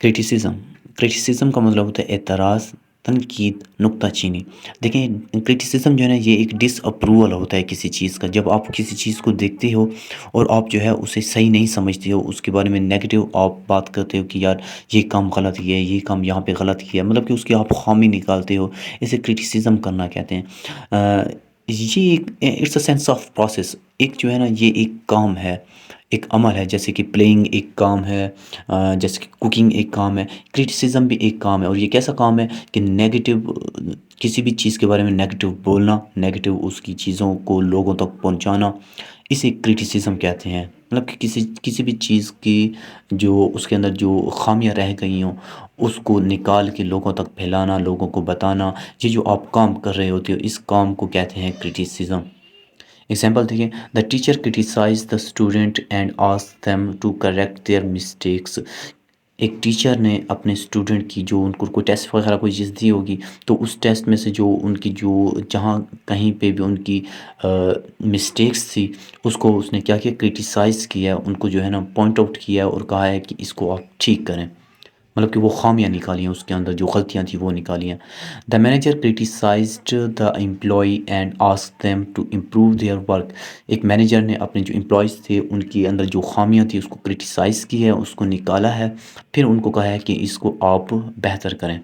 Criticism का मतलब होता है एतराज़, तनकीद, नुक्ता चीनी। देखें, क्रिटिसिज्म जो है ना, ये एक डिसअप्रूवल होता है किसी चीज़ का। जब आप किसी चीज़ को देखते हो और आप जो है उसे सही नहीं समझते हो, उसके बारे में नेगेटिव आप बात करते हो कि यार ये काम गलत किया है, ये काम यहाँ पे गलत किया है, मतलब कि उसकी आप खामी निकालते हो, इसे क्रिटिसिज्म करना कहते हैं। ये एक it's a sense of process. एक जो है ना, ये एक काम है, एक अमल है। जैसे कि प्लेइंग एक काम है, जैसे कि कुकिंग एक काम है, क्रिटिसिज्म भी एक काम है। और ये कैसा काम है कि नेगेटिव, किसी भी चीज़ के बारे में नेगेटिव बोलना, नेगेटिव उसकी चीज़ों को लोगों तक पहुंचाना, इसे क्रिटिसिज्म कहते हैं। मतलब कि किसी किसी भी चीज़ की जो उसके अंदर जो खामियां रह गई हों, उसको निकाल के लोगों तक फैलाना, लोगों को बताना। ये जो आप काम कर रहे होते हो, इस काम को कहते हैं क्रिटिसिज्म। एग्जाम्पल देखिए, the teacher criticise the student and ask them to correct their mistakes. एक टीचर ने अपने स्टूडेंट की, जो उनको कोई टेस्ट वगैरह कोई चीज़ दी होगी, तो उस टेस्ट में से जो उनकी जो जहाँ कहीं पे भी उनकी मिस्टेक्स थी, उसको उसने क्या किया, क्रिटिसाइज़ किया, उनको जो है ना पॉइंट आउट किया और कहा है कि इसको आप ठीक करें। मतलब कि वो खामियां निकाली हैं, उसके अंदर जो गलतियां थी वो निकाली हैं। The manager criticised the employee and asked them to improve their work. एक मैनेजर ने अपने जो एम्प्लॉयज़ थे उनके अंदर जो खामियां थी उसको क्रिटिसाइज़ की है, उसको निकाला है, फिर उनको कहा है कि इसको आप बेहतर करें।